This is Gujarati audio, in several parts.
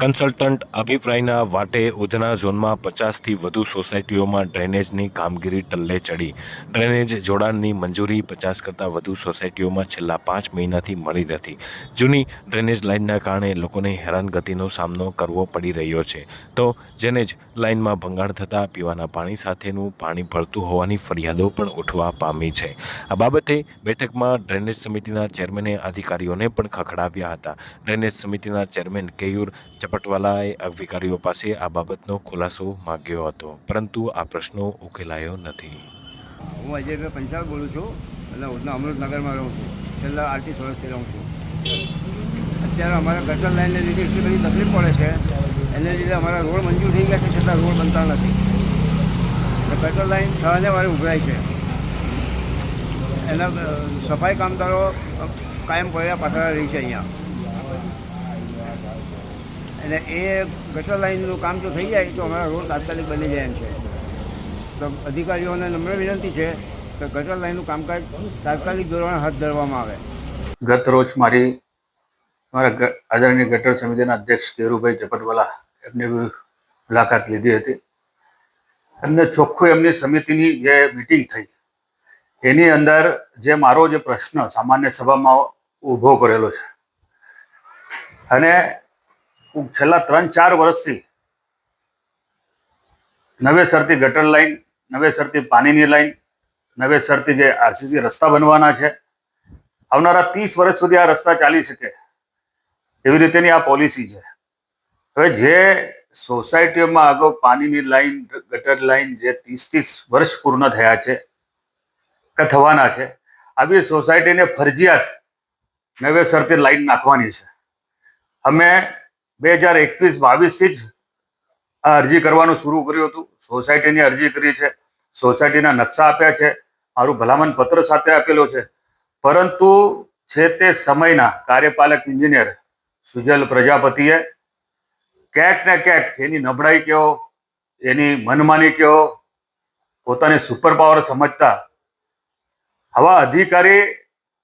કન્સલ્ટન્ટ અભિપ્રાયના વાટે ઉધના ઝોનમાં 50થી વધુ સોસાયટીઓમાં ડ્રેનેજની કામગીરી ટલ્લે ચડી. ડ્રેનેજ જોડાણની મંજૂરી 50 કરતાં વધુ સોસાયટીઓમાં છેલ્લા 5 મહિનાથી મળી નથી. જૂની ડ્રેનેજ લાઇનના કારણે લોકોને હેરાનગતિનો સામનો કરવો પડી રહ્યો છે, તો જેને જ લાઇનમાં ભંગાણ થતાં પીવાના પાણી સાથેનું પાણી ભળતું હોવાની ફરિયાદો પણ ઉઠવા પામી છે. આ બાબતે બેઠકમાં ડ્રેનેજ સમિતિના ચેરમેને અધિકારીઓને પણ ખખડાવ્યા હતા. ડ્રેનેજ સમિતિના ચેરમેન કેયુર ચપટવાલાએ અધિકારીઓ પાસે આ બાબતનો ખુલાસો માંગ્યો હતો, પરંતુ આ પ્રશ્નો ઉકેલાયો નથી. હું અજયભાઈ પંચાલ બોલું છું અને ઉધના અમૃતનગરમાં રહું છું. છેલ્લા 38 વર્ષથી રહું છું. અત્યારે અમારા ગટર લાઇનને લીધે એટલી બધી તકલીફ પડે છે. એને લીધે અમારા રોડ મંજૂર થઈ ગયા છે, છતાં રોડ બનતા નથી. ગટર લાઇન 6 વારે ઉભરાય છે. એના સફાઈ કામદારો કાયમ પડ્યા પાછળ રહી છે અહીંયા. અને એ ગટર લાઇનનું કામ જો થઈ જાય તો અમારા રોડ તાત્કાલિક બની જાય એમ છે. તો અધિકારીઓને નમ્ર વિનંતી છે કે ગટર લાઇનનું કામકાજ તાત્કાલિક ધોરણે હાથ ધરવામાં આવે. ગત રોજ મારા આદરણીય ગટર સમિતિના અધ્યક્ષ કેરુભાઈ ચપટવાલા એમની મુલાકાત લીધી હતી. એમને ચોખ્ખું એમની સમિતિની જે મિટિંગ થઈ એની અંદર જે મારો જે પ્રશ્ન સામાન્ય સભામાં ઊભો કરેલો છે, અને છેલ્લા 3-4 વર્ષથી નવેસરથી ગટર લાઇન, નવેસરથી પાણીની લાઇન, નવેસરથી જે આરસીસી રસ્તા બનવાના છે, આવનારા 30 વર્ષ સુધી આ રસ્તા ચાલી શકે એવી રીતેની આ પોલિસી છે. હવે જે સોસાયટીઓમાં અગાઉ પાણીની લાઇન, ગટર લાઇન જે 30 વર્ષ પૂર્ણ થયા છે કે થવાના છે, આવી સોસાયટીને ફરજિયાત નવેસરથી લાઇન નાખવાની છે. અમે 2021-22થી જ આ અરજી કરવાનું શરૂ કર્યું હતું. સોસાયટીની અરજી કરી છે, સોસાયટીના નકશા આપ્યા છે, મારું ભલામણ પત્ર સાથે આપેલો છે. પરંતુ છે તે સમયના કાર્યપાલક એન્જિનિયર સુજલ પ્રજાપતિએ ક્યાંક ને ક્યાંક એની નબળાઈ કહો, એની મનમાની કહો, પોતાની સુપર પાવર સમજતા આવા અધિકારી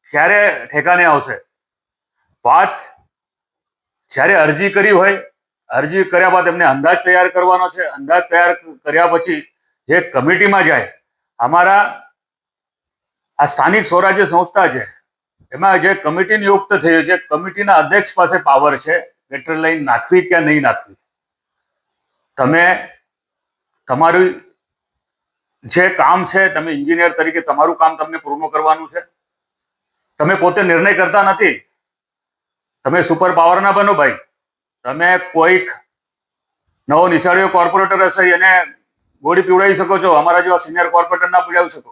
ક્યારે ઠેકાને આવશે? વાત જ્યારે અરજી કરી હોય, અરજી કર્યા બાદ એમને અંદાજ તૈયાર કરવાનો છે. અંદાજ તૈયાર કર્યા પછી જે કમિટીમાં જાય, અમારા આ સ્થાનિક સ્વરાજ્ય સંસ્થા છે એમાં જે કમિટી નિયુક્ત થઈ છે, કમિટીના અધ્યક્ષ પાસે પાવર છે ગટર લાઈન નાખવી કે નહીં નાખવી. તમે તમારું જે કામ છે, તમે એન્જિનિયર તરીકે તમારું કામ તમને પૂર્ણ કરવાનું છે. તમે પોતે નિર્ણય કરતા નથી. તમે સુપર પાવર ના બનો ભાઈ. તમે કોઈક નવો નિશાળીયો કોર્પોરેટર હશે એને ગોળી પીવડાવી શકો છો, અમારા જેવા સિનિયર કોર્પોરેટર ના પીવડાવી શકો.